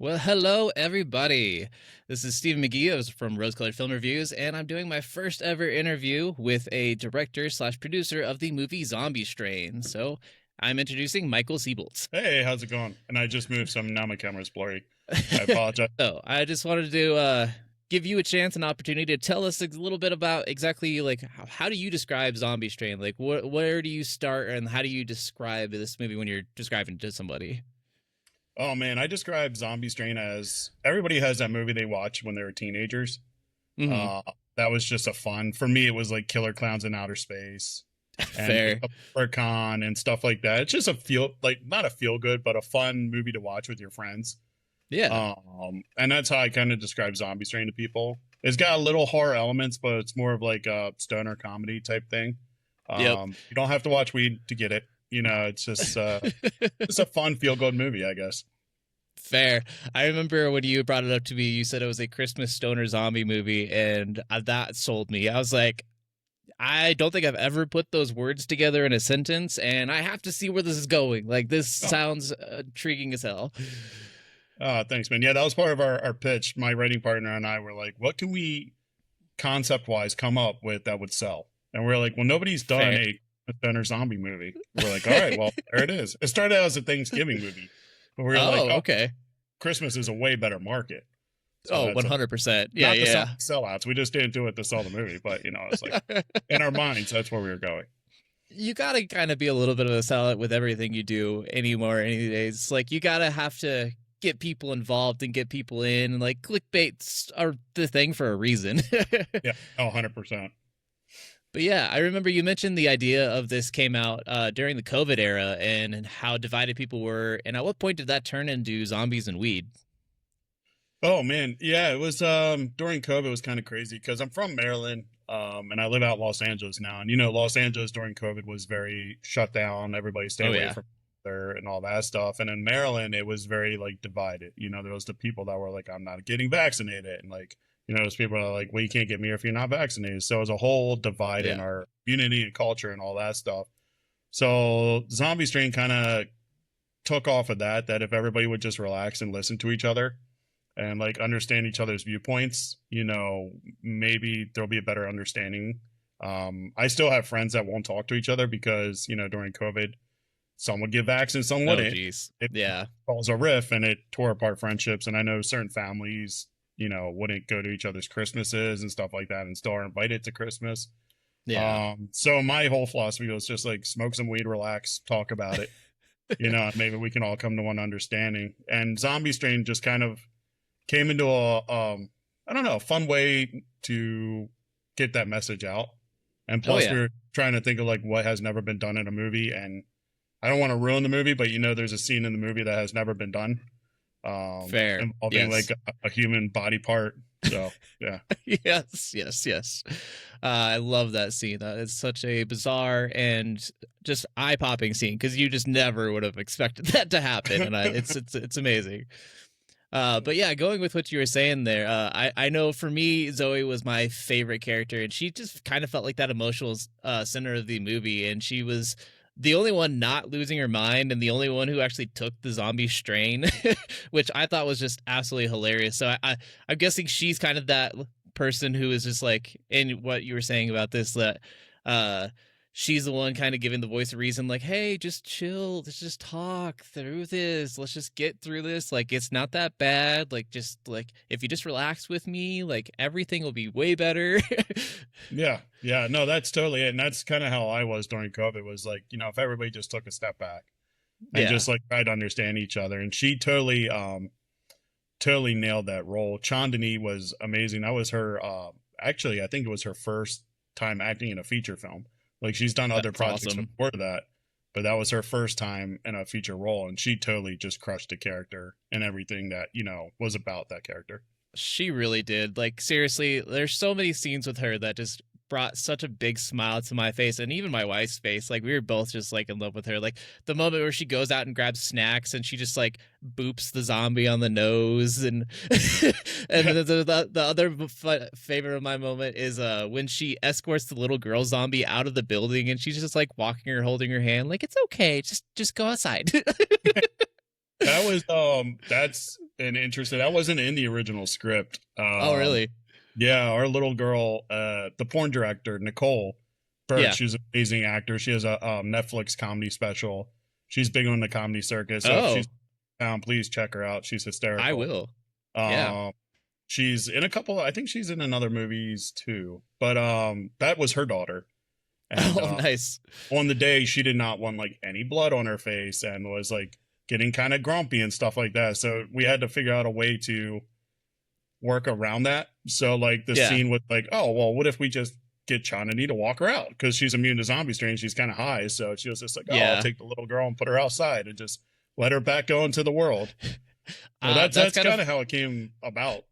Well, hello, everybody. This is Stephen McGee. I was from Rose Colored Film Reviews, and I'm doing my first ever interview with a director slash producer of the movie Zombie Strain. So I'm introducing Michael Seabolt. Hey, how's it going? And I just moved some, now my camera's blurry. I apologize. So I just wanted to give you a chance, an opportunity to tell us a little bit about exactly like how do you describe Zombie Strain? Like where do you start, and how do you describe this movie when you're describing it to somebody? Oh man, I describe Zombie Strain as everybody has that movie they watch when they were teenagers. Hmm. Uh, that was just a fun. For me, it was like Killer Clowns in Outer Space and Fair. Con and stuff like that. It's just a feel like not a feel good, but a fun movie to watch with your friends. Yeah. And that's how I kind of describe Zombie Strain to people. It's got a little horror elements, but it's more of like a stoner comedy type thing. Yep. You don't have to watch Weed to get it. It's just a fun feel good movie, I guess. Fair. I remember when you brought it up to me, you said it was a Christmas stoner zombie movie, and that sold me. I was like, I don't think I've ever put those words together in a sentence, and I have to see where this is going. Like, this Oh, sounds intriguing as hell. thanks, man. Yeah, that was part of our pitch. My writing partner and I were like, what can we concept wise come up with that would sell? And we're like, well, nobody's done Fair. a stoner zombie movie. We're like, all right, well, there it is. It started out as a Thanksgiving movie, but we were like, Oh, oh, okay. Christmas is a way better market. So Oh, that's 100%. Yeah, not to sell yeah. sellouts. We just didn't do it to sell the movie, but it's like in our minds, that's where we were going. You gotta kind of be a little bit of a sellout with everything you do anymore, any days. Like, you gotta have to get people involved and get people in. Like, clickbaits are the thing for a reason. Yeah, 100%. But yeah, I remember you mentioned the idea of this came out during the COVID era and how divided people were. And at what point did that turn into zombies and weed? Oh man, yeah, it was during COVID. It was kind of crazy because I'm from Maryland, and I live out in Los Angeles now. And Los Angeles during COVID was very shut down. Everybody stay Oh away yeah, from there and all that stuff. And in Maryland, it was very like divided. There was the people that were like, I'm not getting vaccinated, and like those people are like, well, you can't get me if you're not vaccinated. So it was a whole divide in yeah. our unity and culture and all that stuff. So Zombie Strain kind of took off of that. That if everybody would just relax and listen to each other and like understand each other's viewpoints, maybe there'll be a better understanding. I still have friends that won't talk to each other because, during COVID, some would get vaccinated, some Oh wouldn't. geez, It yeah, caused a rift and it tore apart friendships. And I know certain families, wouldn't go to each other's Christmases and stuff like that and still are invited to Christmas. yeah. So my whole philosophy was just like smoke some weed, relax, talk about it. Maybe we can all come to one understanding. And Zombie Strain just kind of came into a I don't know, a fun way to get that message out. And Oh plus we yeah. were trying to think of like what has never been done in a movie, and I don't want to ruin the movie, but there's a scene in the movie that has never been done. Fair. Involving like Yes. a human body part. So yeah. Yes. Yes. Yes. I love that scene. It's such a bizarre and just eye-popping scene because you just never would have expected that to happen, and it's amazing. But yeah, going with what you were saying there, I know for me, Zoe was my favorite character, and she just kind of felt like that emotional center of the movie, and she was the only one not losing her mind, and the only one who actually took the zombie strain, which I thought was just absolutely hilarious. So I'm guessing she's kind of that person who is just like in what you were saying about this that uh she's the one kind of giving the voice of reason, like, hey, just chill, let's just talk through this, let's just get through this, like, it's not that bad, like, just like if you just relax with me, like everything will be way better. Yeah. Yeah. No, that's totally it. And that's kind of how I was during COVID was like, if everybody just took a step back and Yeah. just like tried to understand each other. And she totally nailed that role. Chandani was amazing. That was her actually I think it was her first time acting in a feature film. Like she's done other That's projects awesome. before that, but that was her first time in a feature role, and she totally just crushed the character and everything that, was about that character. She really did. Like, seriously, there's so many scenes with her that just brought such a big smile to my face and even my wife's face. Like, we were both just like in love with her. Like, the moment where she goes out and grabs snacks and she just like boops the zombie on the nose, and and Yeah. the other favorite of my moment is when she escorts the little girl zombie out of the building, and she's just like walking her, holding her hand, like, it's okay, just go outside. That was that's an interesting, that wasn't in the original script. Oh, really? Yeah, our little girl, the porn director, Nicole Burke, Yeah. she's an amazing actor. She has a Netflix comedy special. She's big on the comedy circuit. So if Oh, she's found, please check her out. She's I hysterical. will. Yeah. Um, she's in a couple, I think she's in another movies too. But that was her daughter. And Oh, nice. on the day she did not want like any blood on her face and was like getting kind of grumpy and stuff like that. So we had to figure out a way to work around that. So like the Yeah. scene was like, oh well, what if we just get Chanani to walk her out because she's immune to zombie strain. She's kind of high, so she was just like, oh, I'll Yeah. take the little girl and put her outside and just let her back go into the world. So that's Kind of kind of how it came about.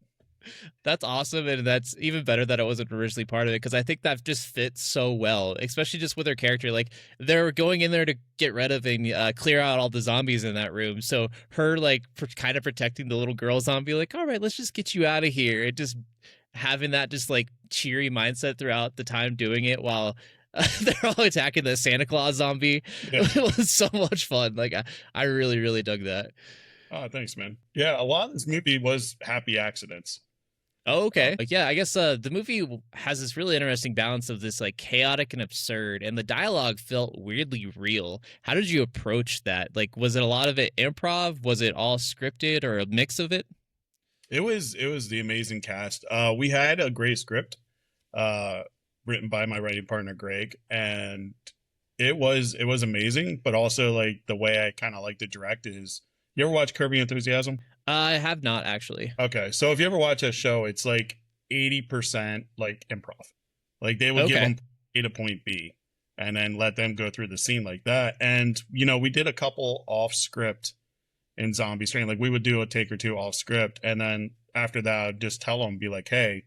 That's awesome, and that's even better that it wasn't originally part of it because I think that just fits so well, especially just with her character. Like they're going in there to get rid of and clear out all the zombies in that room, so her like kind of protecting the little girl zombie, like, all right, let's just get you out of here. It just having that just like cheery mindset throughout the time doing it while. They're all attacking the Santa Claus zombie. Yeah. It was so much fun. Like I really, really dug that. Oh, thanks, man. Yeah, a lot of this movie was happy accidents. Oh, okay. Like, yeah, I guess the movie has this really interesting balance of this like chaotic and absurd, and the dialogue felt weirdly real. How did you approach that? Like, was it a lot of it improv? Was it all scripted or a mix of it? It was the amazing cast. We had a great script, written by my writing partner Greg, and it was amazing. But also like the way I kind of like to direct is, you ever watch Kirby Enthusiasm? I have not actually. Okay, so if you ever watch a show, it's like 80% like improv. Like they would give Okay. them A to point B and then let them go through the scene like that. And we did a couple off script in Zombie Strain. Like we would do a take or two off script, and then after that, I'd just tell them, be like, hey,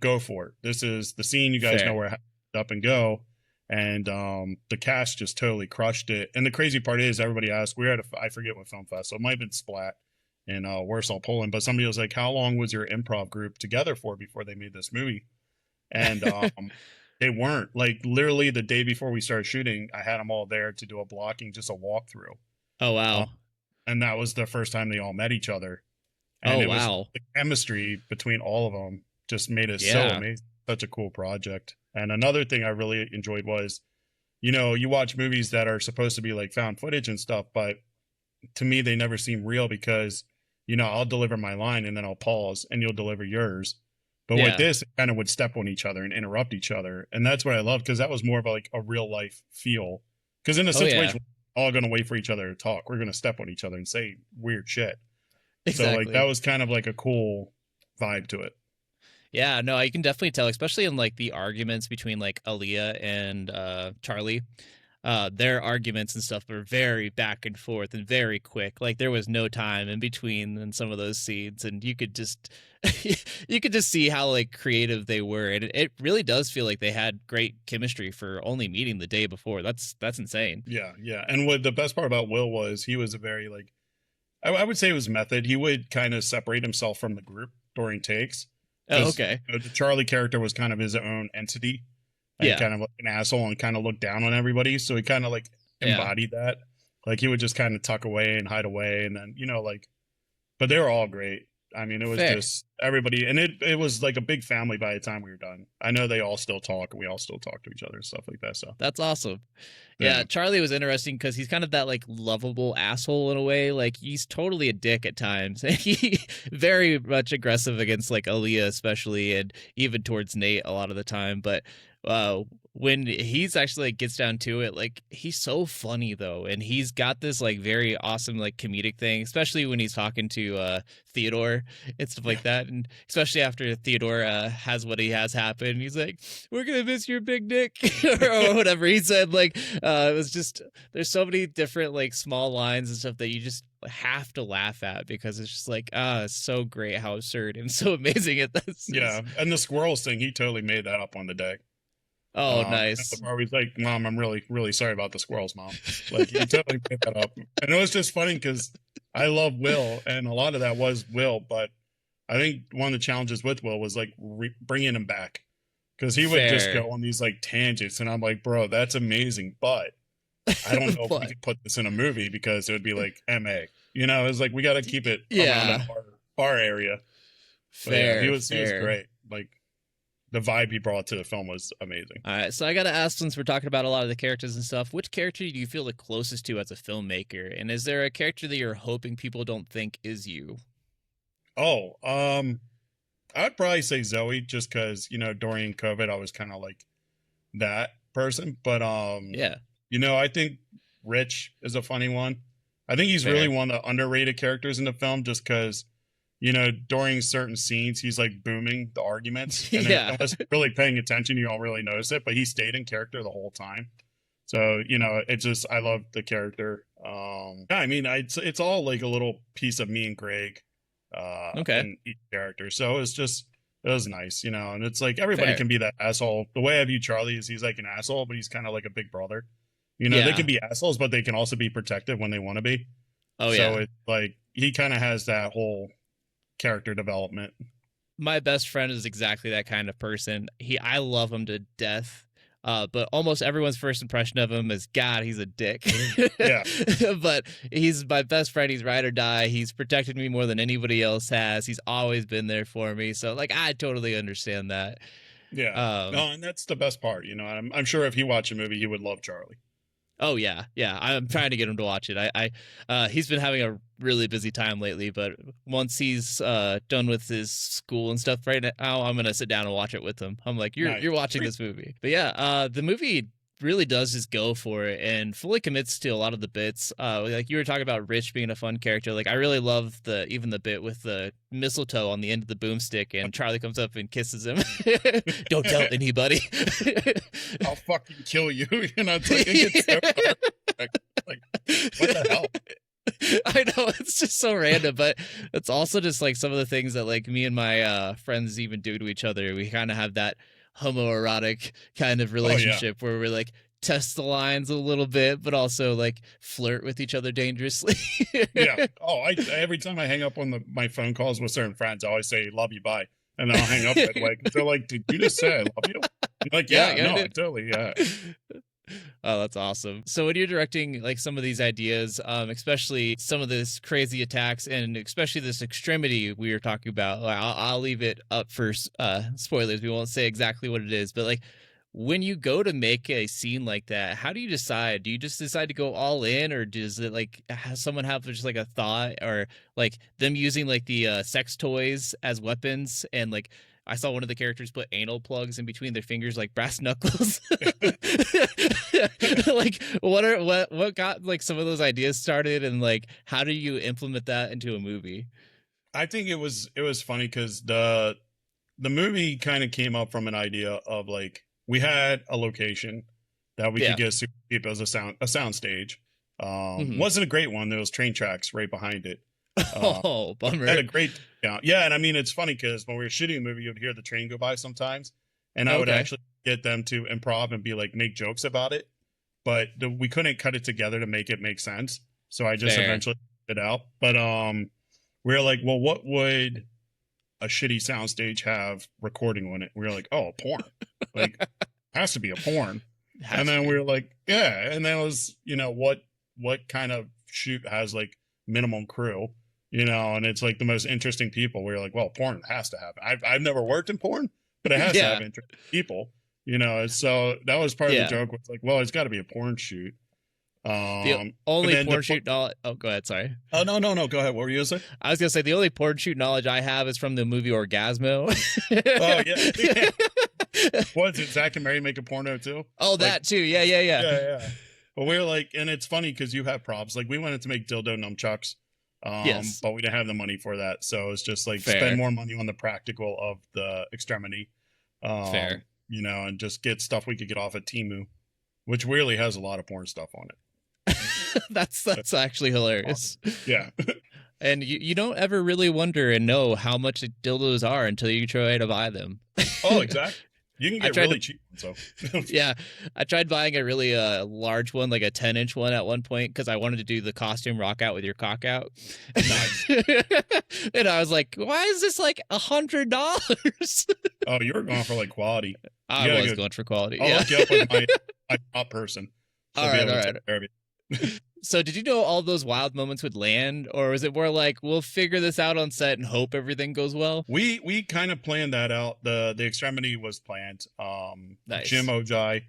go for it. This is the scene. You guys know Fair. where up and go. And the cast just totally crushed it. And the crazy part is, everybody asked, we were at I forget what film fest, so it might have been Splat in Warsaw, Poland. But somebody was like, how long was your improv group together for before they made this movie? And they weren't. Like literally the day before we started shooting, I had them all there to do a blocking, just a walkthrough. Oh Uh, wow. and that was the first time they all met each other. And Oh it was wow. the chemistry between all of them just made it so Yeah. amazing. Such a cool project. And another thing I really enjoyed was, you watch movies that are supposed to be like found footage and stuff, but to me, they never seem real because, I'll deliver my line and then I'll pause and you'll deliver yours. But with Yeah. this, it kind of would step on each other and interrupt each other. And that's what I love, because that was more of like a real life feel. Because in a Oh yeah. situation, we're all going to wait for each other to talk. We're going to step on each other and say weird shit. So like Exactly. that was kind of like a cool vibe to it. Yeah, no, you can definitely tell, especially in like the arguments between like Aaliyah and Charlie. Their arguments and stuff were very back and forth and very quick. Like there was no time in between in some of those scenes, and you could just you could just see how like creative they were, and it really does feel like they had great chemistry for only meeting the day before. That's insane. Yeah, yeah. And what the best part about Will was, he was a very like, I would say it was method. He would kind of separate himself from the group during takes. Oh, 'Cause, okay. the Charlie character was kind of his own entity and Yeah, kind of like an asshole and kind of looked down on everybody. So he kind of like yeah. embodied that. Like he would just kind of tuck away and hide away, and then like, but they were all great. I mean, it was Fair. just everybody, and it was like a big family by the time we were done. I know they all still talk, and we all still talk to each other and stuff like that. So That's awesome. yeah, Yeah, Charlie was interesting because he's kind of that like lovable asshole in a way. Like he's totally a dick at times. And he very much aggressive against like Aaliyah especially, and even towards Nate a lot of the time. But when he's actually like gets down to it, like he's so funny though, and he's got this like very awesome like comedic thing, especially when he's talking to Theodore and stuff yeah, like that, and especially after Theodore has what he has happen, he's like, "We're gonna miss your big dick," or whatever he said. Like it was just, there's so many different like small lines and stuff that you just have to laugh at because it's just like it's so great how absurd and so amazing it this yeah. is. And the squirrels thing, he totally made that up on the day. Oh, At the nice. bar, he's like, "Mom, I'm really, really sorry about the squirrels, Mom." Like he totally made that up, and it was just funny because I love Will, and a lot of that was Will. But I think one of the challenges with Will was like bringing him back, because he would just Fair. go on these like tangents, and I'm like, "Bro, that's amazing," but I don't know if we But could put this in a movie because it would be like MA. You know, it's like we got to keep it around Yeah. our area. But yeah, Fair, he was fair. great. Like the vibe he brought to the film was amazing. All right, so I gotta ask, since we're talking about a lot of the characters and stuff, which character do you feel the closest to as a filmmaker? And is there a character that you're hoping people don't think is you? Oh, I'd probably say Zoe just because, you know, during COVID I was kind of like that person. But Yeah, you know, I think Rich is a funny one. I think he's really fair. one of the underrated characters in the film just because, you know, during certain scenes he's like booming the arguments. And then, Yeah, unless you're really paying attention, you don't really notice it, but he stayed in character the whole time. So, you know, it just I love the character. Yeah, I mean, it's all like a little piece of me and Greg okay, in each character. So it's just it was nice, you know, and it's like everybody fair. can be that asshole. The way I view Charlie is he's like an asshole, but he's kind of like a big brother. You know, they Yeah. can be assholes, but they can also be protective when they want to be. Oh So yeah. it's like he kind of has that whole character development. My best friend is exactly that kind of person. I love him to death. But almost everyone's first impression of him is, God, he's a dick. Yeah. But he's my best friend. He's ride or die. He's protected me more than anybody else has. He's always been there for me. So like, I totally understand that. Yeah. Um, No, and that's the best part, you know. I'm sure if he watched a movie, he would love Charlie. Oh yeah, yeah. I'm trying to get him to watch it. He's been having a really busy time lately, but once he's done with his school and stuff right now, I'm gonna sit down and watch it with him. I'm like, Nice. you're watching this movie, but yeah, the movie really does just go for it and fully commits to a lot of the bits. Like you were talking about Rich being a fun character. Like I really love even the bit with the mistletoe on the end of the boomstick, and Charlie comes up and kisses him. Don't tell anybody. I'll fucking kill you. You know, it's like it gets so dark. Like, what the hell? I know, it's just so random, but it's also just like some of the things that like me and my friends even do to each other. We kind of have that homoerotic kind of Oh yeah. relationship where we're like test the lines a little bit, but also like flirt with each other dangerously. Yeah. Oh, I every time I hang up on my phone calls with certain friends, I always say "love you, bye," and then I'll hang up. And like they're like, "Did you just say I love you?" I'm like, Yeah, yeah, yeah, no, I dude. totally, yeah, Oh, that's awesome. So when you're directing like some of these ideas, especially some of this crazy attacks and especially this extremity we were talking about, like, I'll leave it up for spoilers. We won't say exactly what it is, but like when you go to make a scene like that, how do you decide? Do you just decide to go all in, or does it like has someone have just like a thought, or like them using like the sex toys as weapons, and like I saw one of the characters put anal plugs in between their fingers like brass knuckles. Like what got like some of those ideas started, and like how do you implement that into a movie? I think it was funny because the movie kind of came up from an idea of like we had a location that we could Yeah. get super cheap as a sound stage. Hmm. Wasn't a great one. There was train tracks right behind it. Uh, Oh, had bummer. a great yeah, and I mean it's funny because when we were shooting the movie, you'd hear the train go by sometimes, and I would Okay. actually get them to improv and be like make jokes about it, but we couldn't cut it together to make it make sense. So I just Fair. eventually cut it out. But we were like, well, what would a shitty soundstage have recording on it? We were like, oh, porn, like has to be a porn. And Has to then we be. were like, yeah, and then it was what kind of shoot has like minimum crew, you know, and it's like the most interesting people. We were like, well, porn has to happen. I've never worked in porn, but it has to Yeah. have interesting people, you know. And so that was part of the Yeah. joke. Was like, well, it's got to be a porn shoot. The But only then porn shoot knowledge. Oh, go ahead. Sorry. oh no, go ahead. What were you gonna say? I was gonna say the only porn shoot knowledge I have is from the movie Orgasmo. Oh yeah, what is it? Zach and Mary make a porno too? Oh, Like, that too. Yeah, yeah, yeah. yeah. But we were like, and it's funny because you have props. Like we wanted to make dildo nunchucks, Yes. but we didn't have the money for that. So it's just like spend Fair. more money on the practical of the extremity, Fair. you know, and just get stuff we could get off at Timu, which weirdly has a lot of porn stuff on it. That's actually hilarious. Yeah. And you don't ever really wonder and know how much dildos are until you try to buy them. Oh, exactly. You can I get tried really to cheap ones, Yeah, I tried buying a really large one, like a 10-inch one at one point because I wanted to do the costume rock out with your cock out. Nice. And I was like, why is this like $100? Oh, you were going for like quality. I gotta was go. going for quality. I'll Yeah. hook you up with my top person. She'll All be right, able all to right. take care of you. So did you know all those wild moments would land, or was it more like we'll figure this out on set and hope everything goes well? We kind of planned that out. The extremity was planned. Jim Nice. Ojai,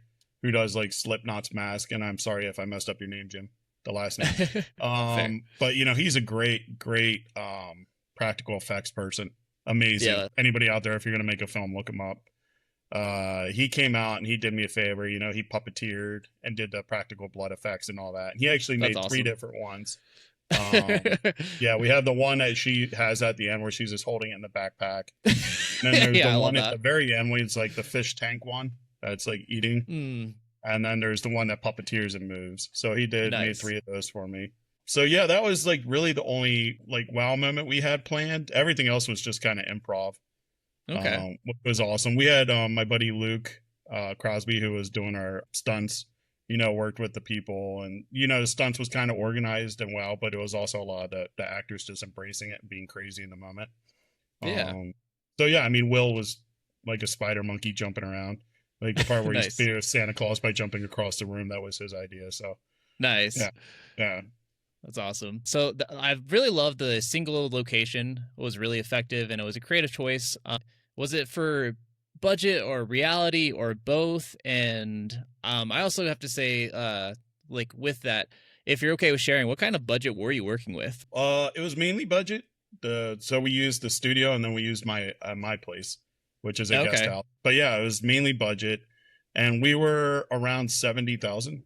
who does like Slipknot's mask, and I'm sorry if I messed up your name, Jim, the last name. Fair. But you know, he's a great practical effects person. Amazing. Yeah, Anybody out there, if you're gonna make a film, look him up. He came out and he did me a favor. You know, he puppeteered and did the practical blood effects and all that. And he actually that's made three awesome. different ones. Yeah, we have the one that she has at the end where she's just holding it in the backpack. And then there's Yeah, the I love one at that. the very end where it's like the fish tank one that's like eating. Mm, And then there's the one that puppeteers and moves. So he did made nice. three of those for me. So yeah, that was like really the only like wow moment we had planned. Everything else was just kind of improv. Okay. Which was awesome. We had my buddy Luke Crosby, who was doing our stunts, you know, worked with the people, and you know, the stunts was kind of organized and well, but it was also a lot of the actors just embracing it and being crazy in the moment. Yeah. um so yeah, I mean, Will was like a spider monkey jumping around, like the part where he's Nice. fear Santa Claus by jumping across the room. That was his idea. So Nice. yeah, yeah. That's awesome. So I really loved the single location was really effective and it was a creative choice. Was it for budget or reality or both? And I also have to say, like with that, if you're okay with sharing, what kind of budget were you working with? It was mainly budget. So we used the studio, and then we used my place, which is a guest Okay, house. But yeah, it was mainly budget, and we were around 70,000.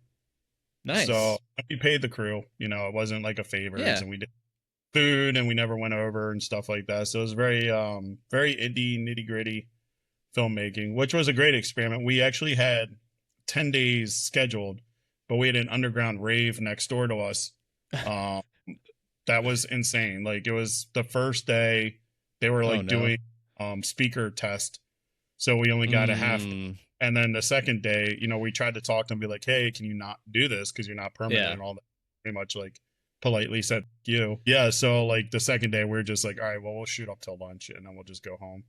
So nice. we paid the crew. You know, it wasn't like a favors, Yeah. and we did food, and we never went over and stuff like that. So it was very very indie, nitty gritty filmmaking, which was a great experiment. We actually had 10 days scheduled, but we had an underground rave next door to us. Um, that was insane. Like, it was the first day they were Oh like no. doing speaker test, so we only got a half. Mm, And then the second day, you know, we tried to talk to them, be like, hey, can you not do this because you're not permanent yeah. and all that. Pretty much like politely said you. Yeah, so like the second day we are just like, all right, well, we'll shoot up till lunch and then we'll just go home.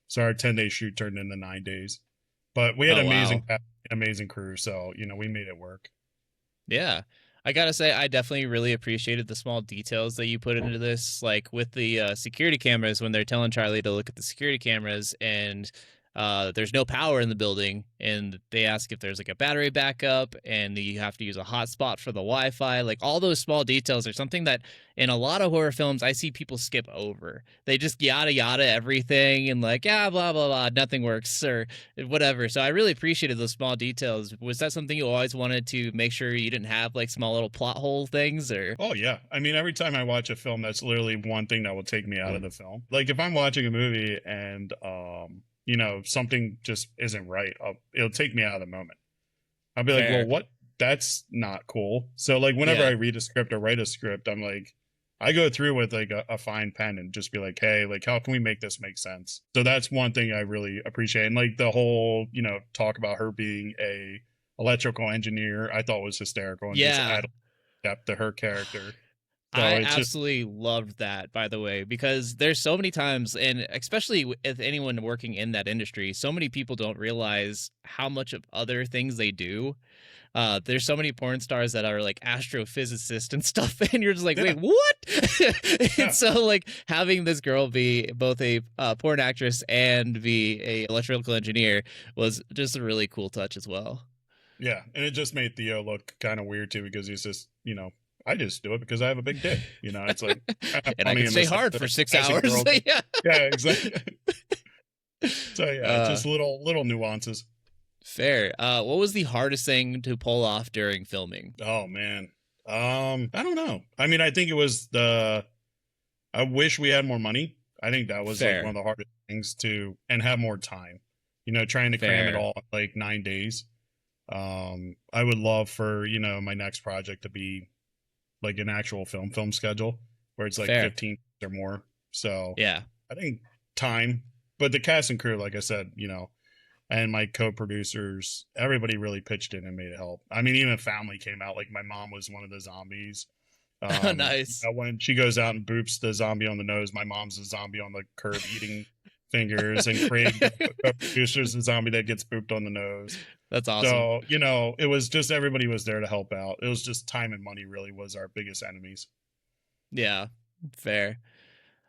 So our 10-day shoot turned into 9 days, but we had Oh wow. amazing crew, so you know, we made it work. Yeah. I gotta say, I definitely really appreciated the small details that you put into this, like with the security cameras when they're telling Charlie to look at the security cameras and there's no power in the building, and they ask if there's like a battery backup, and you have to use a hotspot for the Wi-Fi. Like all those small details are something that in a lot of horror films I see people skip over. They just yada yada everything and like, yeah, blah blah blah, nothing works or whatever. So I really appreciated those small details. Was that something you always wanted to make sure you didn't have like small little plot hole things or? Oh yeah. I mean, every time I watch a film, that's literally one thing that will take me out of the film. Like if I'm watching a movie and you know, something just isn't right, it'll take me out of the moment. I'll be like, well, Fair. what? That's not cool. So like whenever I Yeah. read a script or write a script, I'm like, I go through with like a fine pen and just be like, hey, like how can we make this make sense? So that's one thing I really appreciate. And like the whole, you know, talk about her being a electrical engineer, I thought was hysterical and just Yeah. add depth to her character. So I it's just absolutely loved that, by the way, because there's so many times, and especially with anyone working in that industry, so many people don't realize how much of other things they do. There's so many porn stars that are like astrophysicists and stuff, and you're just like, yeah, wait, what? And yeah. so, like, having this girl be both a porn actress and be a electrical engineer was just a really cool touch as well. Yeah, and it just made Theo look kind of weird too because he's just, you know, I just do it because I have a big dick. You know, it's like kind of And I funny can in the stay sense hard that for six as a hours. girl, Yeah. yeah, exactly. So yeah, Uh, just little nuances. Fair. What was the hardest thing to pull off during filming? Oh man, I don't know. I mean, I think it was the. I wish we had more money. I think that was like one Fair. of the hardest things to, and have more time. You know, trying to cram it Fair. all in like 9 days. I would love for, you know, my next project to be like an actual film schedule where it's like Fair. 15 or more. So Yeah. I think time, but the cast and crew, like I said, you know, and my co-producers, everybody really pitched in and made it help. I mean, even family came out. Like my mom was one of the zombies. You Nice. know, when she goes out and boops the zombie on the nose, my mom's a zombie on the curb eating fingers, and Craig, the co-producer's the zombie that gets booped on the nose. That's awesome. So, it was just everybody was there to help out. It was just time and money really was our biggest enemies. Yeah, fair.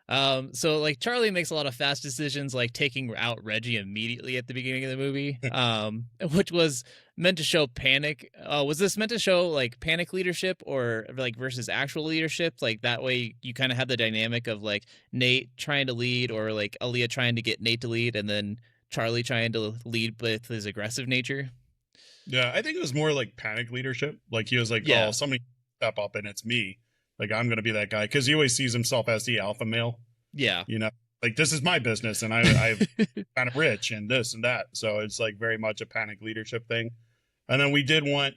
So like Charlie makes a lot of fast decisions, like taking out Reggie immediately at the beginning of the movie, which was meant to show panic. Was this meant to show like panic leadership or like versus actual leadership? Like that way you kind of have the dynamic of like Nate trying to lead or like Aaliyah trying to get Nate to lead and then Charlie trying to lead with his aggressive nature. Yeah, I think it was more like panic leadership. Like he was like, Yeah. "Oh, somebody step up and it's me. Like I'm going to be that guy." Cuz he always sees himself as the alpha male, Yeah. you know. Like this is my business and I'm kind of rich and this and that. So it's like very much a panic leadership thing. And then we did want,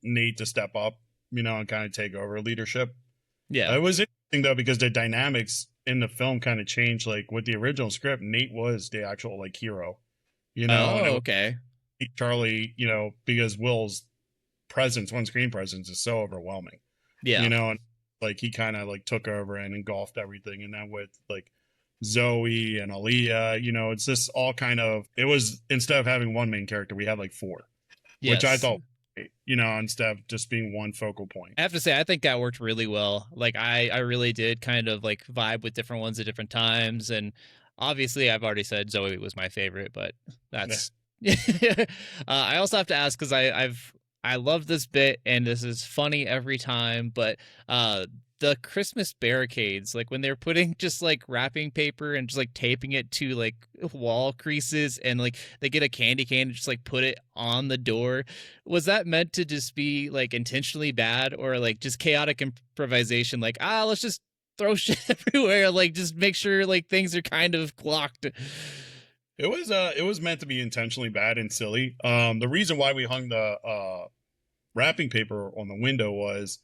Nate to step up, and kind of take over leadership. Yeah. It was interesting though because the dynamics in the film kind of changed. Like with the original script, Nate was the actual like hero, Oh, and it was okay. Charlie, because Will's presence, on screen presence, is so overwhelming, Yeah. and like he kind of like took over and engulfed everything. And then with like Zoe and Aaliyah, it's just all kind of, it was, instead of having one main character, we had like four, which I Yes. thought, instead of just being one focal point. I have to say, I think that worked really well. Like, I really did kind of like vibe with different ones at different times, and obviously, I've already said Zoe was my favorite, but that's. I also have to ask because I love this bit, and this is funny every time, but the Christmas barricades, like when they're putting just like wrapping paper and just like taping it to like wall creases and like they get a candy cane and just like put it on the door. Was that meant to just be like intentionally bad or like just chaotic improvisation? Like, let's just throw shit everywhere, like just make sure like things are kind of blocked. It was meant to be intentionally bad and silly. The reason why we hung the wrapping paper on the window was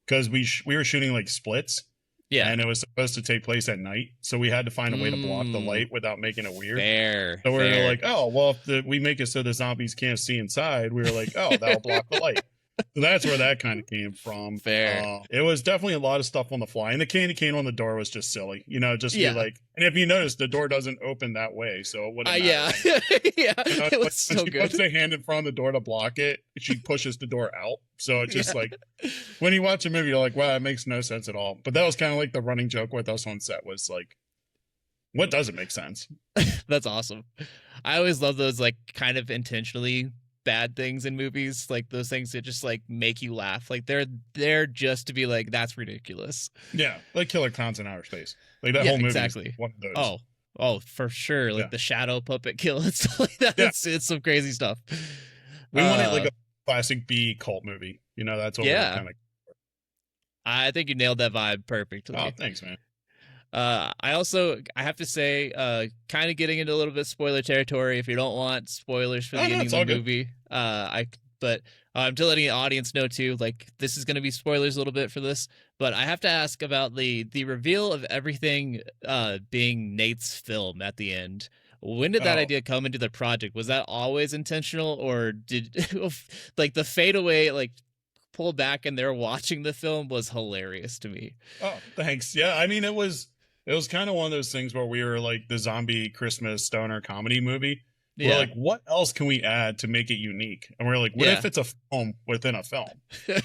because we were shooting like splits, Yeah. and it was supposed to take place at night, so we had to find a way to block the light without making it weird. Fair. So we were fair. like, oh well, if we make it so the zombies can't see inside, we were like, oh, that'll block the light. So that's where that kind of came from. Fair. It was definitely a lot of stuff on the fly, and the candy cane on the door was just silly, just Yeah. be like. And if you notice, the door doesn't open that way, so it wouldn't. Yeah, yeah, it was when so she good. puts her hand in front of the door to block it, she pushes the door out. So it's just like when you watch a movie, you're like, wow, it makes no sense at all. But that was kind of like the running joke with us on set was like, what doesn't make sense? That's awesome. I always love those like kind of intentionally bad things in movies, like those things that just like make you laugh. Like they're there just to be like, that's ridiculous. Yeah, like Killer Clowns in Outer Space. Like that whole movie. Exactly. Is one of those. Oh, for sure. Like the shadow puppet kill and stuff like that. Yeah. It's some crazy stuff. We wanted like a classic B cult movie. That's what we're kind of. I think you nailed that vibe perfectly. Oh, thanks, man. I have to say, kind of getting into a little bit spoiler territory. If you don't want spoilers for the ending of the movie, I'm still letting the audience know too. Like this is going to be spoilers a little bit for this, but I have to ask about the reveal of everything being Nate's film at the end. When did that idea come into the project? Was that always intentional, or did like the fadeaway like pull back and they're watching the film was hilarious to me? Oh, thanks. Yeah, I mean it was kind of one of those things where we were like the zombie Christmas stoner comedy movie. We're like, what else can we add to make it unique? And we're like, what if it's a film within a film? So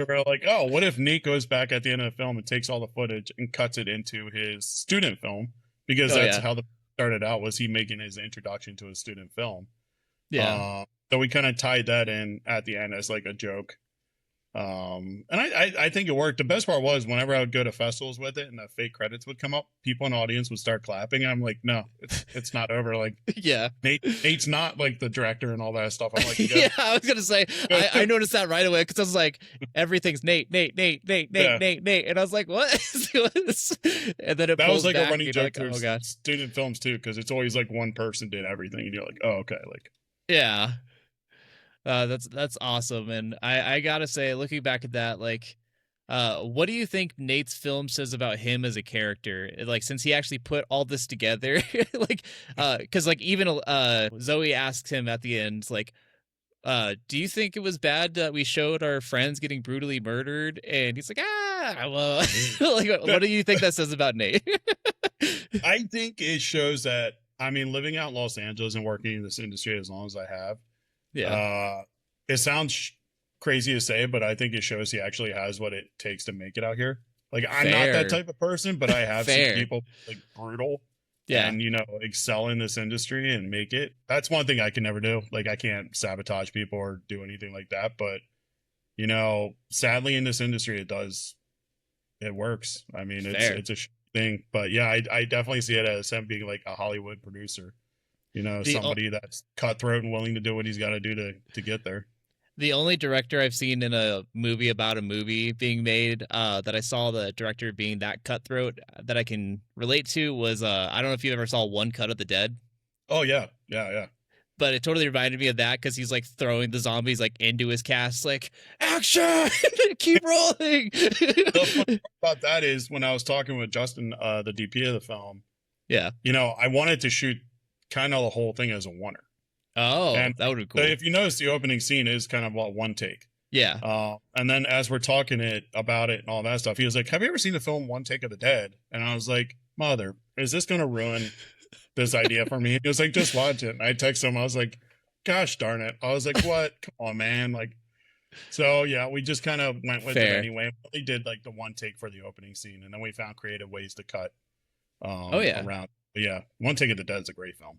we're like, oh, what if Nate goes back at the end of the film and takes all the footage and cuts it into his student film? Because that's how the started out, was he making his introduction to a student film. Yeah. So we kind of tied that in at the end as like a joke. And I think it worked. The best part was whenever I would go to festivals with it and the fake credits would come up, people in the audience would start clapping. And I'm like, no, it's not over. Like, Nate's not like the director and all that stuff. I'm like, yeah, I was gonna say, I noticed that right away because I was like, everything's Nate, and I was like, what? And then it was like back, a running joke like, for student films too, because it's always like one person did everything, and you're like, oh, okay, like, yeah. That's awesome, and I gotta say, looking back at that, like, what do you think Nate's film says about him as a character? Like, since he actually put all this together, like, because like even Zoe asks him at the end, like, do you think it was bad that we showed our friends getting brutally murdered? And he's like, well, like, what do you think that says about Nate? I think it shows that, I mean, living out in Los Angeles and working in this industry as long as I have, Yeah. Uh, it sounds crazy to say, but I think it shows he actually has what it takes to make it out here. Like, I'm not that Fair. type of person, but I have seen Fair. people like brutal Yeah. and, excel in this industry and make it. That's one thing I can never do. Like, I can't sabotage people or do anything like that. But, sadly in this industry, it works. I mean, Fair. it's a thing, but yeah, I definitely see it as him being like a Hollywood producer, The o- somebody that's cutthroat and willing to do what he's got to do to get there. the only director I've seen in a movie about a movie being made that I saw the director being that cutthroat that I can relate to was I don't know if you ever saw One Cut of the Dead, Oh yeah, yeah, yeah. but it totally reminded me of that because he's like throwing the zombies like into his cast, like action, keep rolling. The funny part about that is when I was talking with Justin, the DP of the film, Yeah. I wanted to shoot kind of the whole thing as a oneer. Oh, And that would be so cool. if you notice, the opening scene is kind of what one take. Yeah. And then as we're talking about it and all that stuff, he was like, "Have you ever seen the film One Take of the Dead?" And I was like, "Mother, is this going to ruin this idea for me?" He was like, "Just watch it." And I texted him. I was like, "Gosh darn it!" I was like, "What? Come on, man!" Like, so yeah, we just kind of went with it Fair. anyway. We did like the one take for the opening scene, and then we found creative ways to cut Oh yeah. around. But yeah, One Take of the Dead is a great film.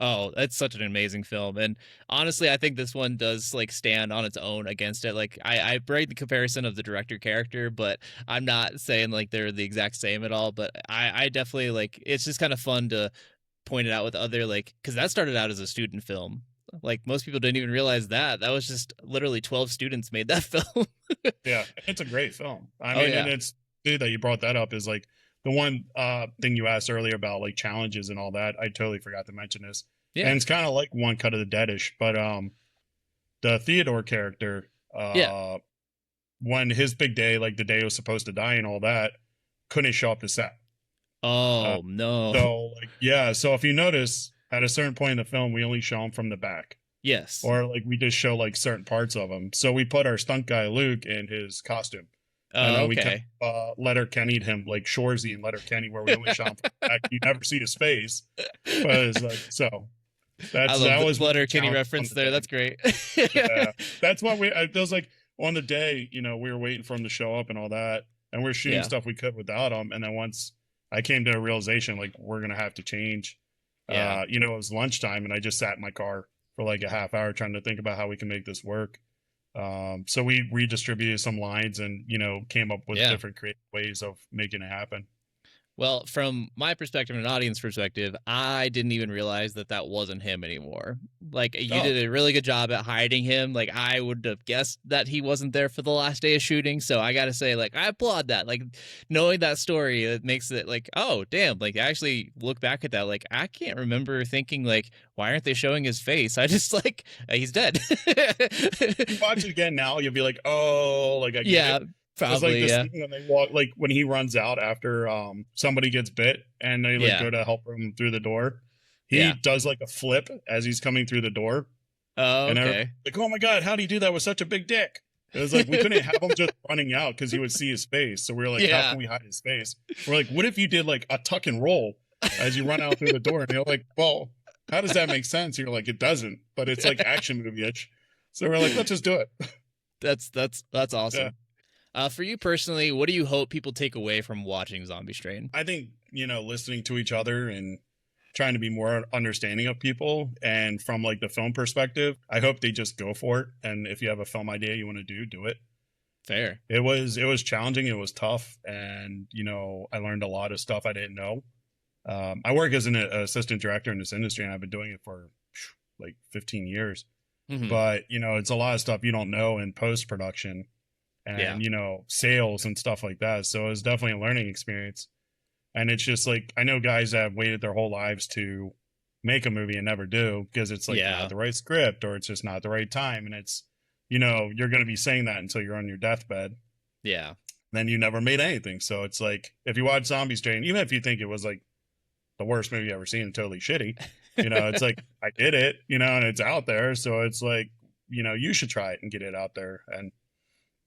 Oh, that's such an amazing film. And honestly, I think this one does like stand on its own against it. Like I break the comparison of the director character, but I'm not saying like they're the exact same at all. But I definitely like it's just kind of fun to point it out with other like because that started out as a student film. Like most people didn't even realize that. That was just literally 12 students made that film. Yeah, it's a great film. I Oh mean, and yeah. it's dude that you brought that up is like the one thing you asked earlier about like challenges and all that. I totally forgot to mention this. Yeah. And it's kind of like One Cut of the Deadish, but the Theodore character, Yeah. when his big day, like the day he was supposed to die and all that, couldn't show up to set. Uh, Oh no. so like yeah, so if you notice at a certain point in the film, we only show him from the back. Yes. Or like we just show like certain parts of him. So we put our stunt guy Luke in his costume. And Oh, then we kind okay. of Letter Kenny him like Shorzy and Letter Kenny, where we only shot him from the back. You never see his face. But it's like so I love that the was one of the Letterkenny challenges on reference the there. day. That's great. Yeah. That's why it was like on the day, we were waiting for him to show up and all that. And we're shooting Yeah. stuff we could without him. And then once I came to a realization, like we're gonna have to change. Yeah. It was lunchtime and I just sat in my car for like a half hour trying to think about how we can make this work. So we redistributed some lines and, came up with Yeah. different creative ways of making it happen. Well, from my perspective and an audience perspective, I didn't even realize that that wasn't him anymore. Like you Oh, did a really good job at hiding him. Like I would have guessed that he wasn't there for the last day of shooting. So I got to say, like I applaud that. Like knowing that story, it makes it like, oh damn! Like I actually look back at that, like I can't remember thinking like, why aren't they showing his face? I just like he's dead. watch it again now, you'll be like, oh, like I get Yeah, it. It's like probably. this Yeah, scene when they walk, like when he runs out after somebody gets bit and they like yeah, go to help him through the door. He yeah. does like a flip as he's coming through the door. Oh, And everybody's okay. like, oh my God, how do you do that with such a big dick? It was like we couldn't have him just running out because you would see his face. So we were like, how Yeah. can we hide his face? We're like, what if you did like a tuck and roll as you run out through the door? And you're like, well, how does that make sense? You're like, it doesn't, but it's like action movie-ish. So we're like, let's just do it. That's Yeah. awesome. For you personally, what do you hope people take away from watching Zombie Strain? I think, listening to each other and trying to be more understanding of people. And from like the film perspective, I hope they just go for it. And if you have a film idea you want to do it. Fair. It was challenging. It was tough. And, I learned a lot of stuff I didn't know. I work as an assistant director in this industry and I've been doing it for like 15 years. Mhm. But, it's a lot of stuff you don't know in post-production and, sales and stuff like that. So it was definitely a learning experience. And it's just like, I know guys that have waited their whole lives to make a movie and never do because it's like Yeah. not the right script or it's just not the right time. And it's, you're going to be saying that until you're on your deathbed. Yeah. Then you never made anything. So it's like, if you watch Zombie Strain, even if you think it was like the worst movie you ever seen and totally shitty, it's like, I did it, and it's out there. So it's like, you should try it and get it out there. And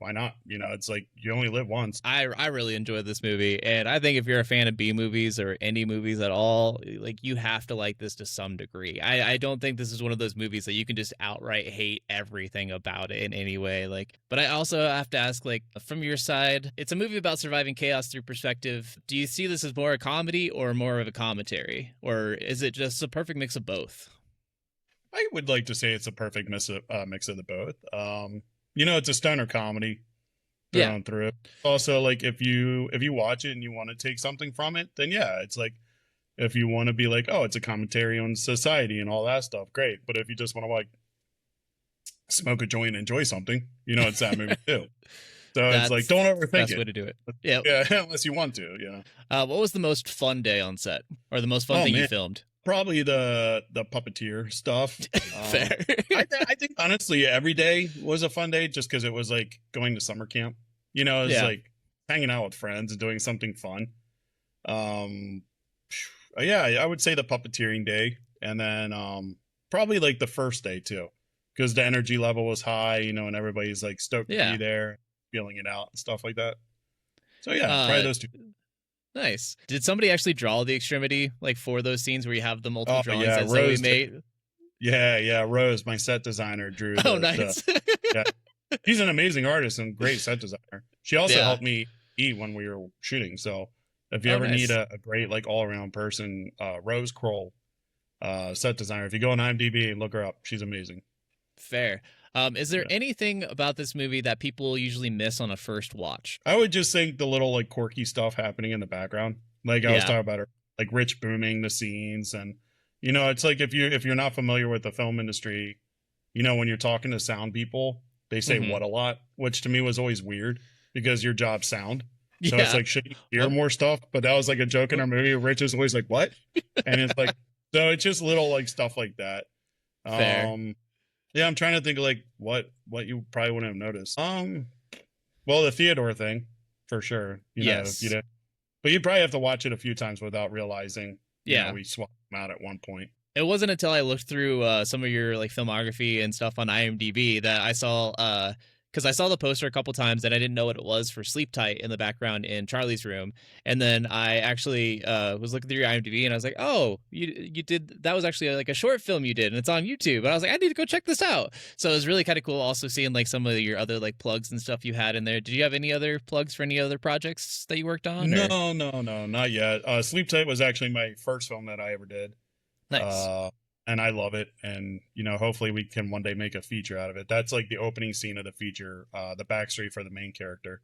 why not? You know, it's like you only live once. I really enjoyed this movie, and I think if you're a fan of B movies or indie movies at all, like you have to like this to some degree. I don't think this is one of those movies that you can just outright hate everything about it in any way. Like, but I also have to ask, like, from your side, it's a movie about surviving chaos through perspective. Do you see this as more a comedy or more of a commentary, or is it just a perfect mix of both? I would like to say it's a perfect mix of the both. You know, it's a stoner comedy Yeah, thrown through. Also, like if you watch it and you want to take something from it, then yeah, it's like if you want to be like, oh, it's a commentary on society and all that stuff, great. But if you just want to like smoke a joint and enjoy something, you know, it's that movie too. So it's like, that's don't the overthink best way it. to do it. Yeah. Yeah, unless you want to, you know. What was the most fun day on set, or the most fun Oh thing you man, filmed? probably the puppeteer stuff. Fair. I think honestly, every day was a fun day just because it was like going to summer camp. You know, it's Yeah. like hanging out with friends and doing something fun. Um, yeah, I would say the puppeteering day, and then probably like the first day too, because the energy level was high. You know, and everybody's like stoked to Yeah. be there, feeling it out and stuff like that. So yeah, probably Uh, those two. Nice. Did somebody actually draw the extremity like for those scenes where you have the multiple Oh drawings yeah, that Zoe Rose. made? Yeah, Rose, my set designer, drew Oh, the nice. yeah. She's an amazing artist and great set designer. She also Yeah. helped me eat when we were shooting. So if you Oh, ever need nice. a great like all around person, Rose Kroll, set designer. If you go on IMDb and look her up, she's amazing. Fair. Is there Yeah. anything about this movie that people usually miss on a first watch? I would just think the little like quirky stuff happening in the background. Like I was Yeah. talking about her, like Rich booming the scenes, and you know, it's like if you're not familiar with the film industry, you know, when you're talking to sound people, they say Hmm. what a lot, which to me was always weird because your job's sound. So it's Yeah. like, should you hear What? more stuff? But that was like a joke in our movie. Rich is always like, what? And it's like, so it's just little like stuff like that. Fair. Yeah, I'm trying to think of like what you probably wouldn't have noticed. Well, the Theodore thing, for sure. You know, if you Yes. did, but you'd probably have to watch it a few times without realizing, you know, Yeah. we swapped them out at one point. It wasn't until I looked through some of your like filmography and stuff on IMDb that I saw because I saw the poster a couple times and I didn't know what it was for Sleep Tight in the background in Charlie's room, and then I actually was looking through your IMDb and I was like, oh, you did that was actually like a short film you did and it's on YouTube, and I was like, I need to go check this out. So it was really kind of cool also seeing like some of your other like plugs and stuff you had in there. Did you have any other plugs for any other projects that you worked on? Or No, not yet. Sleep Tight was actually my first film that I ever did. nice. uh and I love it, and you know, hopefully we can one day make a feature out of it. That's like the opening scene of the feature, the backstory for the main character.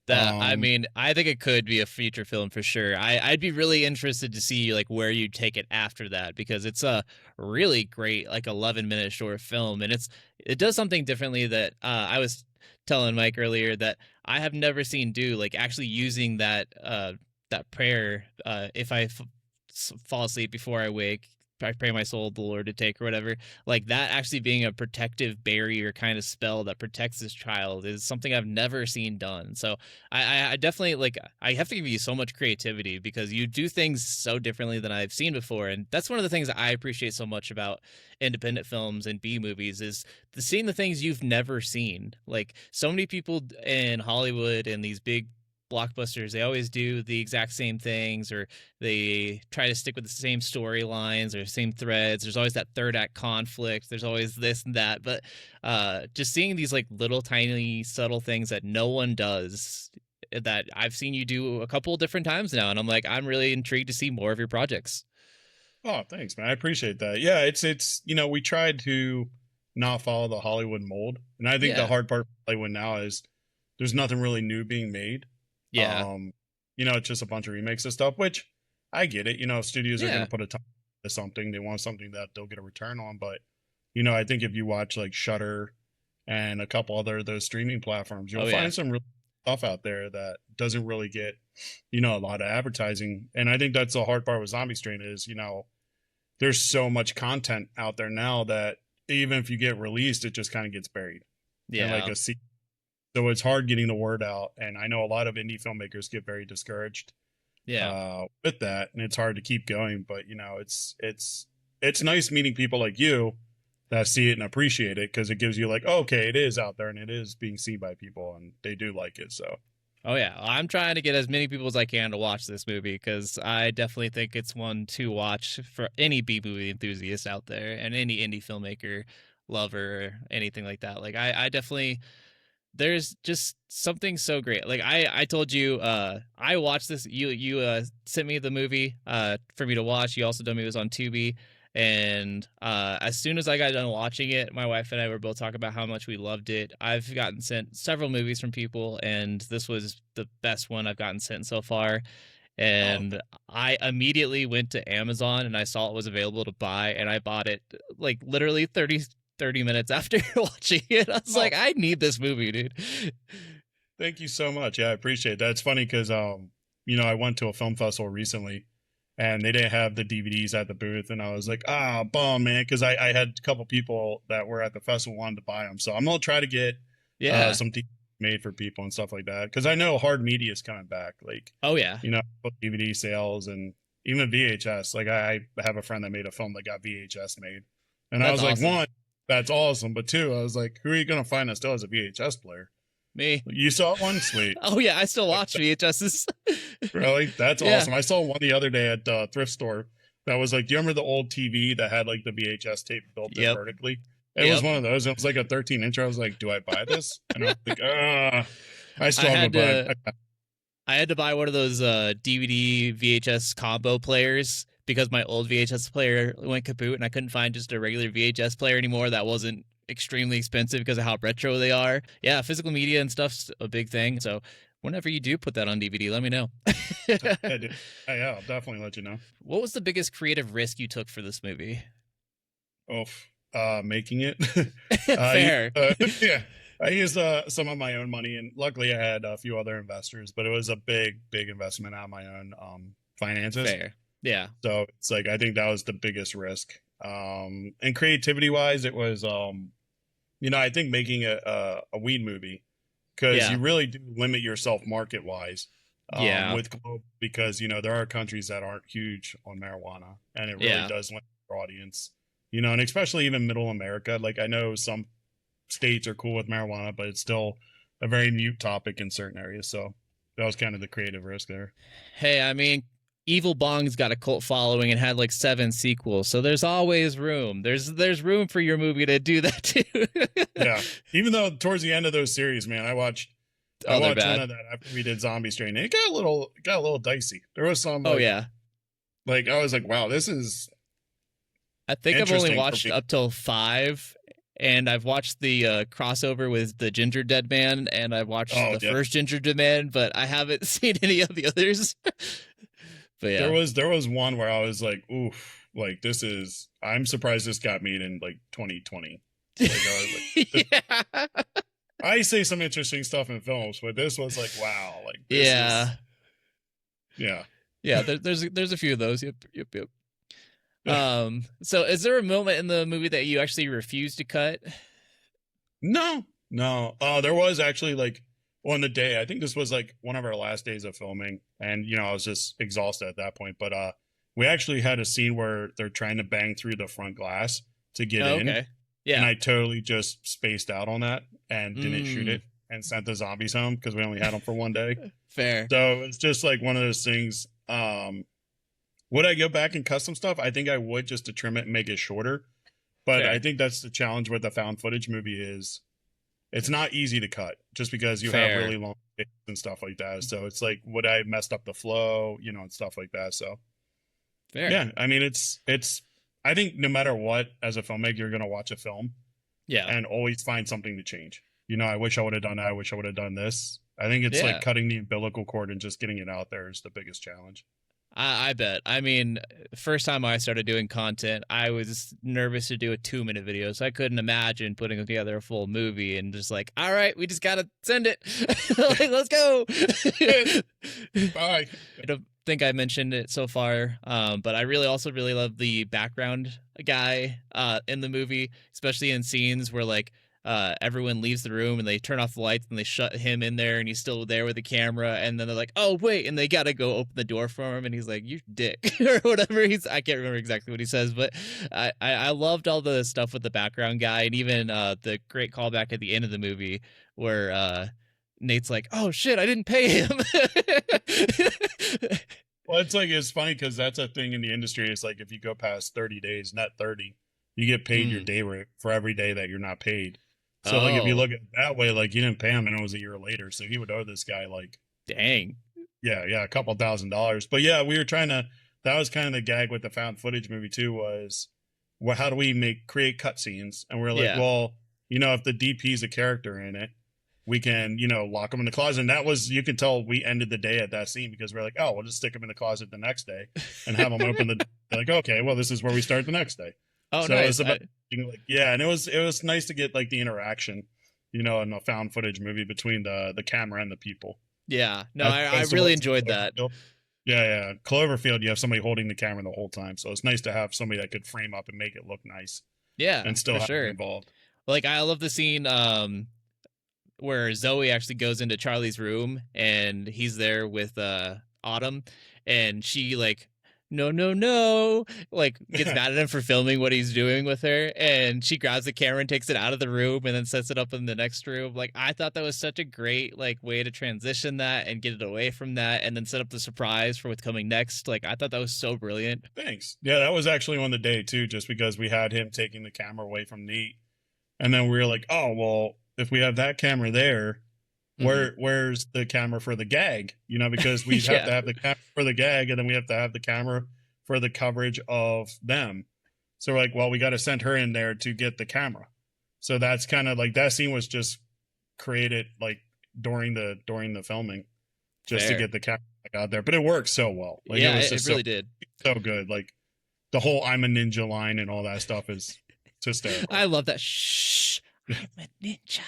That I um mean, I think it could be a feature film for sure. I'd be really interested to see like where you take it after that, because it's a really great like 11-minute short film, and it does something differently that I was telling Mike earlier that I have never seen do, like actually using that prayer if fall asleep before I wake. I pray my soul the Lord to take, or whatever, like that actually being a protective barrier kind of spell that protects this child is something I've never seen done. So I definitely like, I have to give you so much creativity because you do things so differently than I've seen before, and that's one of the things that I appreciate so much about independent films and B movies is seeing the things you've never seen. Like so many people in Hollywood and these big blockbusters, they always do the exact same things, or they try to stick with the same storylines or same threads. There's always that third act conflict, there's always this and that, but just seeing these like little tiny subtle things that no one does, that I've seen you do a couple of different times now, and I'm like, I'm really intrigued to see more of your projects. oh, thanks, man, I appreciate that. Yeah, it's you know, we tried to not follow the Hollywood mold, and I think the Yeah. hard part for Hollywood now is there's nothing really new being made. Yeah. You know, it's just a bunch of remakes of stuff, which I get it. You know, studios are going Yeah. to put a ton into something. They want something that they'll get a return on. But, you know, I think if you watch like Shutter and a couple other of those streaming platforms, you'll Oh, yeah. find some real stuff out there that doesn't really get, you know, a lot of advertising. And I think that's the hard part with Zombie Strain is, you know, there's so much content out there now that even if you get released, it just kind of gets buried. And like Yeah. so it's hard getting the word out, and I know a lot of indie filmmakers get very discouraged Yeah. with that, and it's hard to keep going. But you know, it's nice meeting people like you that see it and appreciate it, because it gives you like, oh, okay, it is out there and it is being seen by people and they do like it. So Oh yeah, I'm trying to get as many people as I can to watch this movie because I definitely think it's one to watch for any B movie enthusiast out there and any indie filmmaker lover or anything like that. Like I definitely there's just something so great. Like I told you I watched this, you sent me the movie for me to watch. You also told me it was on Tubi, and as soon as I got done watching it, my wife and I were both talking about how much we loved it. I've gotten sent several movies from people, and this was the best one I've gotten sent so far. oh, And I immediately went to Amazon and I saw it was available to buy, and I bought it like literally 30 minutes after watching it. I was oh, like, I need this movie, dude. thank you so much. Yeah, I appreciate that. It's funny because I went to a film festival recently and they didn't have the DVDs at the booth, and I was like, ah, bum, man, because I had a couple people that were at the festival wanted to buy them, so I'm gonna try to get Yeah. some DVDs made for people and stuff like that, because I know hard media is coming back, like Oh yeah. DVD sales and even VHS. Like I have a friend that made a film that got VHS made, and I That's was like, awesome. one, that's awesome, but two, I was like, who are you gonna find that still has a VHS player? Me. You saw one, sweet. Oh yeah, I still watch VHSs. Really? That's Yeah. awesome. I saw one the other day at the thrift store that was like, do you remember the old TV that had like the VHS tape built in Yep. vertically? It was Yep. one of those. It was like a 13 inch. I was like, do I buy this? And I was like, I I struggled, had but to I had to buy one of those DVD VHS combo players because my old VHS player went kaput and I couldn't find just a regular VHS player anymore that wasn't extremely expensive because of how retro they are. Yeah, physical media and stuff's a big thing. So whenever you do put that on DVD, let me know. yeah, dude. Yeah, I'll definitely let you know. What was the biggest creative risk you took for this movie? Oh, making it. Fair. Yeah, I used some of my own money, and luckily I had a few other investors, but it was a big, big investment out of my own finances. Fair. Yeah. So it's like I think that was the biggest risk. And creativity wise, it was I think making a weed movie, because Yeah. you really do limit yourself market wise Yeah. with global, because there are countries that aren't huge on marijuana, and it really Yeah. does limit your audience. And especially even middle America. Like I know some states are cool with marijuana, but it's still a very mute topic in certain areas. So that was kind of the creative risk there. Hey, I mean, Evil Bong's got a cult following and had like 7 sequels, so there's always room. There's room for your movie to do that too. Yeah. Even though towards the end of those series, man, I watched Oh, they're one bad. of that after we did Zombie Strain. And it got a little dicey. There was some Oh yeah. like I was like, wow, this is I think I've only interesting for watched me. up till 5, and I've watched the crossover with the Ginger Dead Man, and I've watched Oh the yeah. first Ginger Dead Man, but I haven't seen any of the others. But yeah. There was one where I was like, oof, like this is I'm surprised this got made in like 2020. Like I was like Yeah. I say some interesting stuff in films, but this was like, wow, like this Yeah. is yeah. Yeah, there's a few of those. Yep, yep, yep. So is there a moment in the movie that you actually refused to cut? No, no. There was actually like on the day, I think this was like one of our last days of filming, and I was just exhausted at that point. But we actually had a scene where they're trying to bang through the front glass to get Oh, in, okay. and Yeah. I totally just spaced out on that and didn't shoot Mm, it and sent the zombies home because we only had them for one day. fair. So it's just like one of those things. Would I go back and cut some stuff? I think I would, just to trim it and make it shorter. But I Fair. think that's the challenge with a found footage movie is it's not easy to cut just because you have Fair. really long takes and stuff like that. So it's like, would I messed up the flow, and stuff like that. So Fair. yeah, I mean, it's I think no matter what, as a filmmaker, you're gonna watch a film Yeah. and always find something to change. I wish I would have done that. I wish I would have done this. I think it's Yeah. like cutting the umbilical cord and just getting it out there is the biggest challenge. I bet. I mean, first time I started doing content, I was nervous to do a 2-minute video, so I couldn't imagine putting together a full movie and just like, all right, we just gotta send it. Like, let's go. Bye. I don't think I mentioned it so far, but I really love the background guy in the movie, especially in scenes where like everyone leaves the room and they turn off the lights and they shut him in there and he's still there with the camera, and then they're like, oh wait, and they gotta go open the door for him and he's like, you dick, or whatever. I can't remember exactly what he says, but I loved all the stuff with the background guy, and even the great callback at the end of the movie where Nate's like, oh shit, I didn't pay him. Well, it's like, it's funny because that's a thing in the industry. It's like, if you go past 30 days, net 30, you get paid your day rate for every day that you're not paid. So like, if you Oh, look at it that way, like, you didn't pay him and it was a year later, so he would owe this guy like, dang. yeah, a couple $1,000. But yeah, we were trying to. That was kind of the gag with the found footage movie too. Was, well, how do we create cutscenes? And we're like, Yeah. well, if the DP's a character in it, we can, lock him in the closet. And that was, you can tell we ended the day at that scene because we're like, oh, we'll just stick him in the closet the next day and have him open the. Like, okay, well, this is where we start the next day. Oh, So it's nice. about like, yeah, and it was nice to get like the interaction, in a found footage movie between the camera and the people. Yeah, no, As I opposed to really what's in enjoyed that. Cloverfield. Yeah. Cloverfield, you have somebody holding the camera the whole time, so it's nice to have somebody that could frame up and make it look nice Yeah, and still for have them sure. involved. Like, I love the scene where Zoe actually goes into Charlie's room and he's there with Autumn, and she like, no, no, no, like gets mad at him for filming what he's doing with her, and she grabs the camera and takes it out of the room and then sets it up in the next room. Like, I thought that was such a great like way to transition that and get it away from that and then set up the surprise for what's coming next. Like, I thought that was so brilliant. Thanks. Yeah, that was actually on the day too, just because we had him taking the camera away from Nate, and then we were like, oh well, if we have that camera there, Hmm. where's the camera for the gag? Because we have Yeah, to have the camera for the gag, and then we have to have the camera for the coverage of them. So we're like, well, we got to send her in there to get the camera. So that's kind of like, that scene was just created like during the filming, just to fair. get the camera out there. But it worked so well. Like, it Yeah, was it just so really did. so good. Like, the whole "I'm a ninja" line and all that stuff is hysterical. I love that. Shh, I'm a ninja.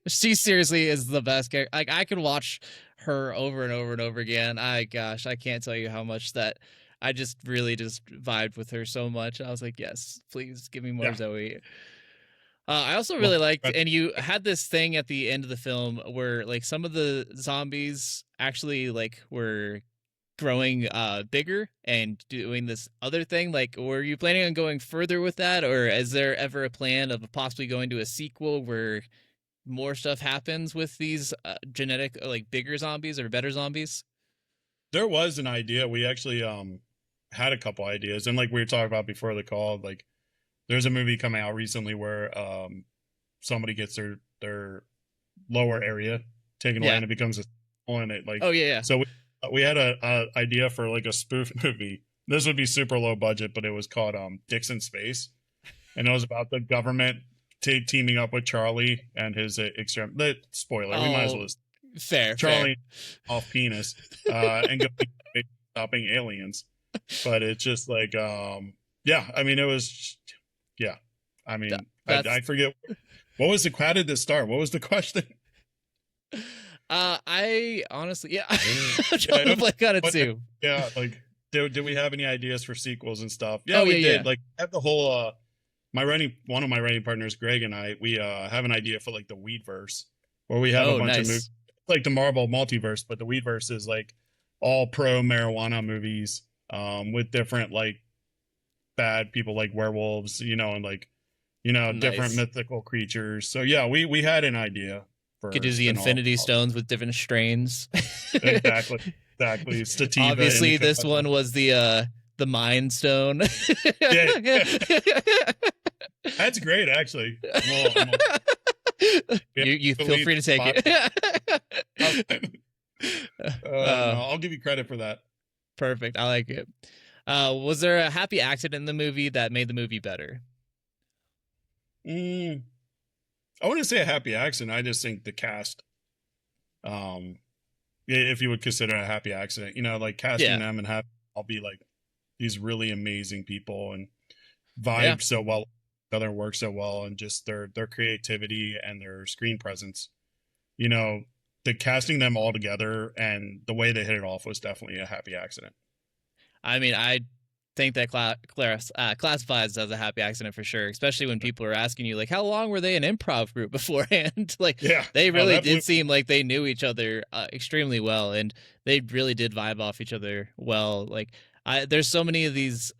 She seriously is the best character. Like, I could watch her over and over and over again. Gosh, I can't tell you how much that I just really just vibed with her so much. I was like, yes, please give me more Yeah. Zoe. I also Well, really liked, and you had this thing at the end of the film where like some of the zombies actually like were growing bigger and doing this other thing. Like, were you planning on going further with that, or is there ever a plan of possibly going to a sequel where more stuff happens with these genetic like bigger zombies or better zombies? there was an idea. We actually had a couple ideas, and like we were talking about before the call, like, there's a movie coming out recently where somebody gets their lower area taken away Yeah. and it becomes a and it like, Oh yeah, so we had a idea for like a spoof movie. This would be super low budget, but it was called Dixon Space, and it was about the government teaming up with Charlie and his extreme. Spoiler, yeah. we might as well Oh, just fair. Charlie off penis and go stopping aliens. But it's just like, yeah, I mean, it was, yeah, I mean, That's I forget, what was the, how did this start? What was the question? I honestly, yeah, I'm Yeah, trying to blank on it what, too. yeah, like, did we have any ideas for sequels and stuff? Yeah, Oh yeah, we yeah. did. Like, I have the whole, one of my writing partners, Greg, and I, we have an idea for like the Weedverse, where we have a Oh, bunch of movies nice. like the Marvel multiverse, but the Weedverse is like all pro marijuana movies, with different like bad people like werewolves, and like, different Nice. mythical creatures. So yeah, we had an idea Could for use the spin-off. Infinity Stones with different strains. Exactly, exactly. Sativa, Obviously, indica. this one was the Mind Stone. Yeah, that's great actually. Well, yeah, You feel believe free to take it. no, uh, I'll give you credit for that. Perfect. I like it. Was there a happy accident in the movie that made the movie better? Mm, I wouldn't say a happy accident. I just think the cast, um, if you would consider it a happy accident, like casting Yeah. them and have all be like these really amazing people and Yeah. vibe so well, other work so well, and just their creativity and their screen presence. You know, the casting them all together and the way they hit it off was definitely a happy accident. I mean, I think that classifies as a happy accident for sure, especially when people are asking you like, how long were they an improv group beforehand? Like, Yeah, they no, really that blew. did seem like they knew each other extremely well, and they really did vibe off each other well. Like, there's so many of these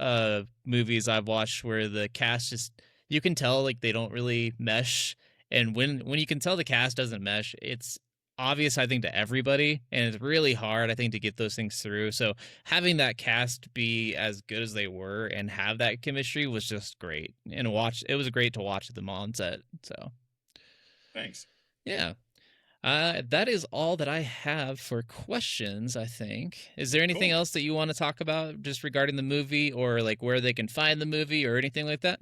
movies I've watched where the cast just, you can tell like they don't really mesh, and when you can tell the cast doesn't mesh, it's obvious, I think, to everybody, and it's really hard, I think, to get those things through. So having that cast be as good as they were and have that chemistry was just great. And it was great to watch them on set. So Thanks. yeah. That is all that I have for questions, I think. Is there anything Cool. else that you want to talk about just regarding the movie, or like where they can find the movie or anything like that?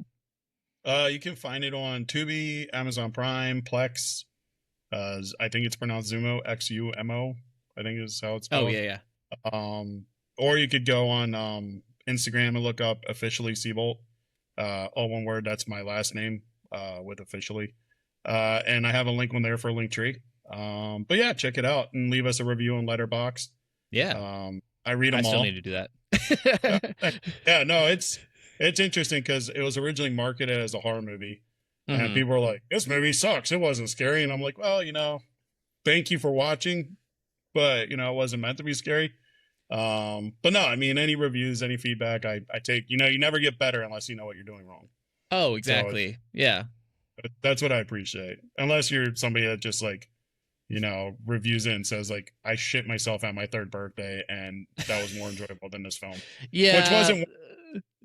You can find it on Tubi, Amazon Prime, Plex. I think it's pronounced Zumo, Xumo. I think is how it's Oh, spelled. yeah, yeah. Or you could go on Instagram and look up officially Seabolt. All one word. That's my last name with officially. And I have a link on there for Linktree. But yeah, check it out and leave us a review on Letterboxd. Yeah. I read I them still all. need to do that. Yeah, no, it's interesting because it was originally marketed as a horror movie, and Mhm. people were like, "This movie sucks. It wasn't scary." And I'm like, "Well, thank you for watching, but it wasn't meant to be scary." But no, I mean, any reviews, any feedback, I take. You never get better unless you know what you're doing wrong. Oh, So exactly. Yeah. that's what I appreciate. Unless you're somebody that just like, reviews it and says like, I shit myself at my third birthday, and that was more enjoyable than this film, which Yeah. wasn't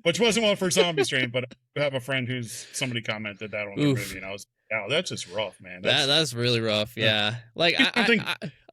which wasn't one for Zombie Strain, but I have a friend who's somebody commented that on their movie, Oof. and I was, wow, that's just rough, man. That's really rough. Yeah. Like I think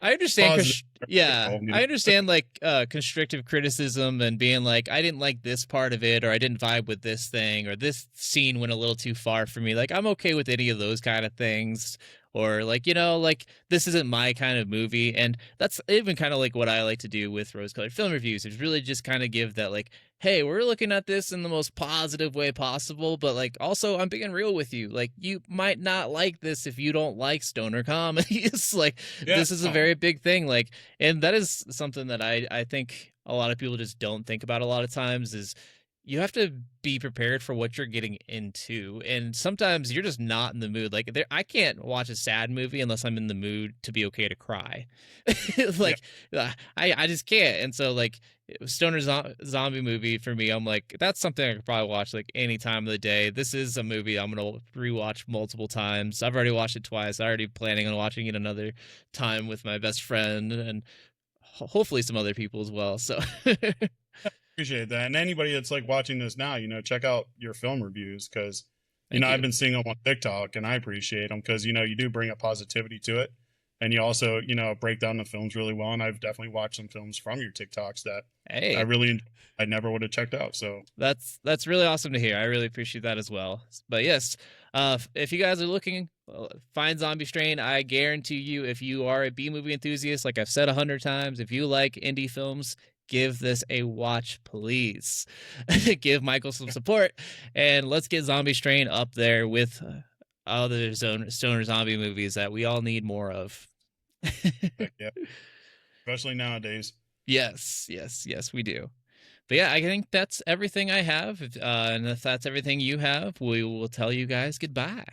I understand positive. yeah, I understand like constructive criticism and being like, I didn't like this part of it, or I didn't vibe with this thing, or this scene went a little too far for me. Like, I'm okay with any of those kind of things. Or like, like, this isn't my kind of movie. And that's even kind of like what I like to do with rose colored film reviews, is really just kind of give that like, hey, we're looking at this in the most positive way possible, but like also I'm being real with you. Like, you might not like this if you don't like stoner comedies. Like, Yeah, this is a very big thing. Like, and that is something that I think a lot of people just don't think about a lot of times, is you have to be prepared for what you're getting into, and sometimes you're just not in the mood. Like, I can't watch a sad movie unless I'm in the mood to be okay to cry. yeah, Like, I just can't. And so like, stoner zombie movie for me, I'm like, that's something I could probably watch like any time of the day. This is a movie I'm gonna rewatch multiple times. I've already watched it twice. I already planning on watching it another time with my best friend, and hopefully some other people as well. So appreciate that. And anybody that's like watching this now, check out your film reviews because thank I've you. been seeing them on TikTok, and I appreciate them because you do bring a positivity to it, and you also break down the films really well. And I've definitely watched some films from your TikToks that I Hey, really I never would have checked out. So that's really awesome to hear. I really appreciate that as well. But yes, if you guys are looking, find Zombie Strain. I guarantee you, if you are a B movie enthusiast, like I've said 100 times, if you like indie films, give this a watch, please. Give Michael some support, and let's get Zombie Strain up there with other stoner zombie movies that we all need more of. heck yeah, especially nowadays. Yes, yes, yes, we do. But yeah, I think that's everything I have. And if that's everything you have, we will tell you guys goodbye.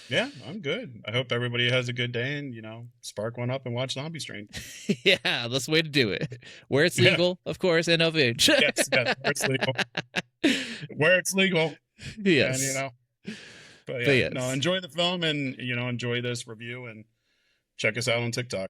Yeah, I'm good. I hope everybody has a good day and spark one up and watch Zombie Strain. Yeah, that's the way to do it. Where it's Yeah, legal, of course, and of age. yes, yes, where it's legal, where it's legal, and Yes. But But yeah, no, yes. enjoy the film and enjoy this review and check us out on TikTok.